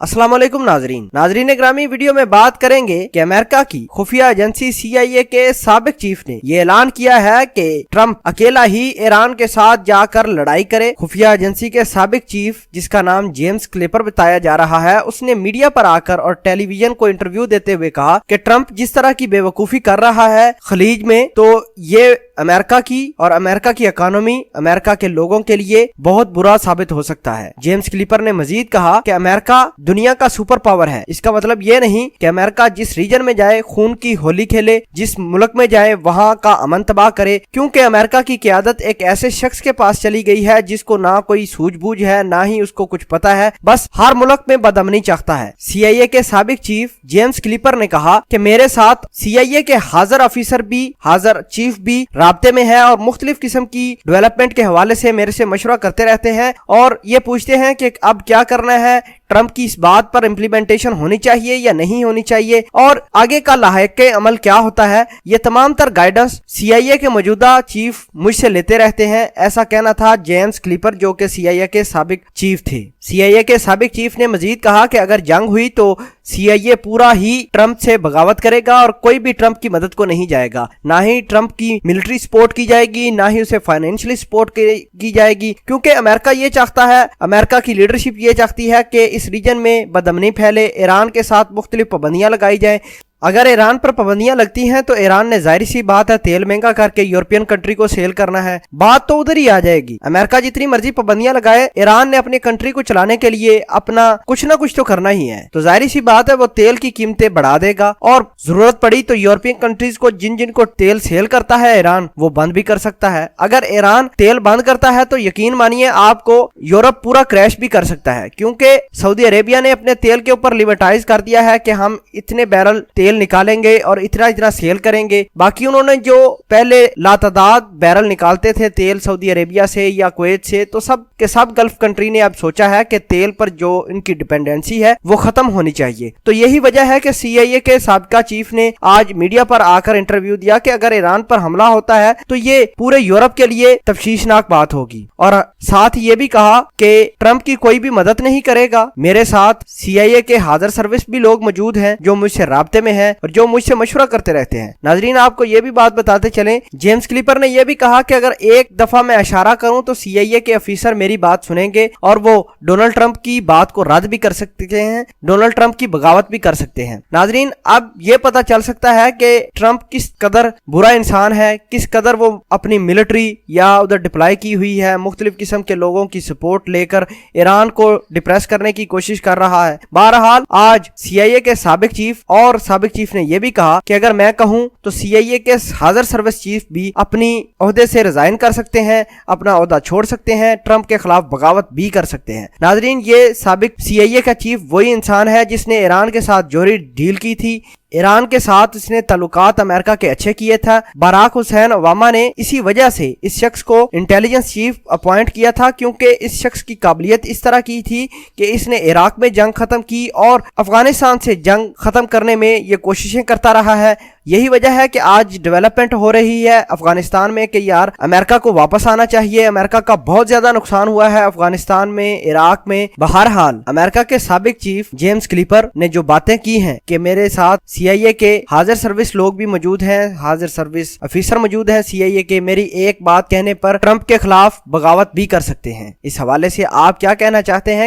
अस्सलाम वालेकुम नाजरीन ग्रामी, वीडियो में बात करेंगे कि अमेरिका की खुफिया एजेंसी CIA के साबिक चीफ ने ये ऐलान किया है कि ट्रंप अकेला ही ईरान के साथ जाकर लड़ाई करे। खुफिया एजेंसी के साबिक चीफ, जिसका नाम जेम्स क्लिपर बताया जा रहा है, उसने मीडिया पर आकर और टेलीविजन को इंटरव्यू देते हुए कहा कि ट्रंप जिस तरह की बेवकूफी कर रहा है खलीज में, तो ये अमेरिका की और अमेरिका की इकोनॉमी, अमेरिका के लोगों के लिए बहुत बुरा साबित हो सकता है। जेम्स क्लिपर ने मजीद कहा कि अमेरिका दुनिया का सुपर पावर है। इसका मतलब ये नहीं कि अमेरिका जिस रीजन में जाए खून की होली खेले, जिस मुल्क में जाए वहां का अमन तबाह करे, क्योंकि अमेरिका की क़यादत एक ऐसे शख्स के पास चली गई है जिसको ना कोई सूझबूझ है, ना ही उसको कुछ पता है, बस हर मुल्क में बदअमनी चाहता है। CIA के साबिक चीफ जेम्स क्लिपर ने कहा कि मेरे साथ CIA के हाजिर ऑफिसर भी, हाजिर चीफ भी राब्ते में है और मुख्तलिफ किस्म की डेवलपमेंट के हवाले से मेरे से मशवरा करते रहते हैं और ये पूछते हैं कि अब क्या करना है, ट्रंप की इस बात पर इम्प्लीमेंटेशन होनी चाहिए या नहीं होनी चाहिए और आगे का लाहिक़े अमल क्या होता है। ये तमाम तर गाइडेंस CIA के मौजूदा चीफ मुझसे लेते रहते हैं। ऐसा कहना था जेम्स क्लिपर, जो कि CIA के साबिक चीफ थे। CIA के साबिक चीफ ने मजीद कहा कि अगर जंग हुई तो CIA पूरा ही ट्रंप से बगावत करेगा और कोई भी ट्रंप की मदद को नहीं जाएगा। ना ही ट्रंप की मिलिट्री सपोर्ट की जाएगी, ना ही उसे फाइनेंशियली सपोर्ट की जाएगी, क्योंकि अमेरिका ये चाहता है, अमेरिका की लीडरशिप ये चाहती है कि इस रीजन में बदअमनी फैले, ईरान के साथ मुख्तलिफ पाबंदियां लगाई जाए। अगर ईरान पर पाबंदियां लगती हैं तो ईरान ने जाहिर सी बात है तेल महंगा करके यूरोपियन कंट्री को सेल करना है, बात तो उधर ही आ जाएगी। अमेरिका जितनी मर्जी पाबंदियां लगाए, ईरान ने अपनी कंट्री को चलाने के लिए अपना कुछ ना कुछ तो करना ही है, तो जाहिर सी बात है वो तेल की कीमतें बढ़ा देगा और जरूरत पड़ी तो यूरोपियन कंट्रीज को जिन को तेल सेल करता है ईरान, वो बंद भी कर सकता है। अगर ईरान तेल बंद करता है तो यकीन मानिए आपको यूरोप पूरा क्रैश भी कर सकता है, क्योंकि सऊदी अरेबिया ने अपने तेल के ऊपर लिमिटाइज कर दिया है कि हम इतने बैरल तेल निकालेंगे और इतना सेल करेंगे। बाकी उन्होंने जो पहले लातादाद बैरल निकालते थे तेल सऊदी अरेबिया से या कुवैत से, तो सब के सब गल्फ कंट्री ने अब सोचा है कि तेल पर जो इनकी डिपेंडेंसी है वो खत्म होनी चाहिए। तो यही वजह है कि CIA के साबिका चीफ ने आज मीडिया पर आकर इंटरव्यू दिया कि अगर ईरान पर हमला होता है तो ये पूरे यूरोप के लिए तफशीशनाक बात होगी, और साथ ये भी कहा कि ट्रंप की कोई भी मदद नहीं करेगा। मेरे साथ CIA के हाजिर सर्विस भी लोग मौजूद हैं जो मुझसे राब्ते में है और जो मुझसे मशवरा करते रहते हैं। नाजरीन, आपको ये भी बात बताते चलें, जेम्स क्लिपर ने यह भी कहा कि अगर एक दफा मैं इशारा करूं तो CIA के अफीसर मेरी बात सुनेंगे और वो डोनाल्ड ट्रंप की बात को रद्द भी कर सकते हैं, डोनाल्ड ट्रंप की बगावत भी कर सकते हैं। नाजरीन, अब ये पता चल सकता है कि ट्रंप किस कदर बुरा इंसान है, किस कदर वो अपनी मिलिट्री या उधर डिप्लॉय की हुई है, मुख्तलिफ किस्म के लोगों की सपोर्ट लेकर ईरान को डिप्रेस करने की कोशिश कर रहा है। बहरहाल आज CIA के साबिक चीफ और साबिक चीफ ने यह भी कहा कि अगर मैं कहूं तो CIA के हाजिर सर्विस चीफ भी अपनी ओहदे से रिजाइन कर सकते हैं, अपना ओहदा छोड़ सकते हैं, ट्रंप के खिलाफ बगावत भी कर सकते हैं। नाजरीन, ये साबिक CIA का चीफ वही इंसान है जिसने ईरान के साथ जोहरी डील की थी, ईरान के साथ इसने ताल्लुकात अमेरिका के अच्छे किए था। बराक हुसैन ओबामा ने इसी वजह से इस शख्स को इंटेलिजेंस चीफ अपॉइंट किया था, क्योंकि इस शख्स की काबिलियत इस तरह की थी कि इसने इराक में जंग खत्म की और अफगानिस्तान से जंग खत्म करने में ये कोशिशें करता रहा है। यही वजह है कि आज डेवलपमेंट हो रही है अफगानिस्तान में कि यार अमेरिका को वापस आना चाहिए। अमेरिका का बहुत ज्यादा नुकसान हुआ है अफगानिस्तान में, इराक में। बहरहाल अमेरिका के साबिक चीफ जेम्स क्लिपर ने जो बातें की हैं कि मेरे साथ CIA के हाजिर सर्विस लोग भी मौजूद हैं, हाजिर सर्विस अफीसर मौजूद हैं CIA के, मेरी एक बात कहने पर ट्रंप के खिलाफ बगावत भी कर सकते हैं। इस हवाले से आप क्या कहना चाहते हैं?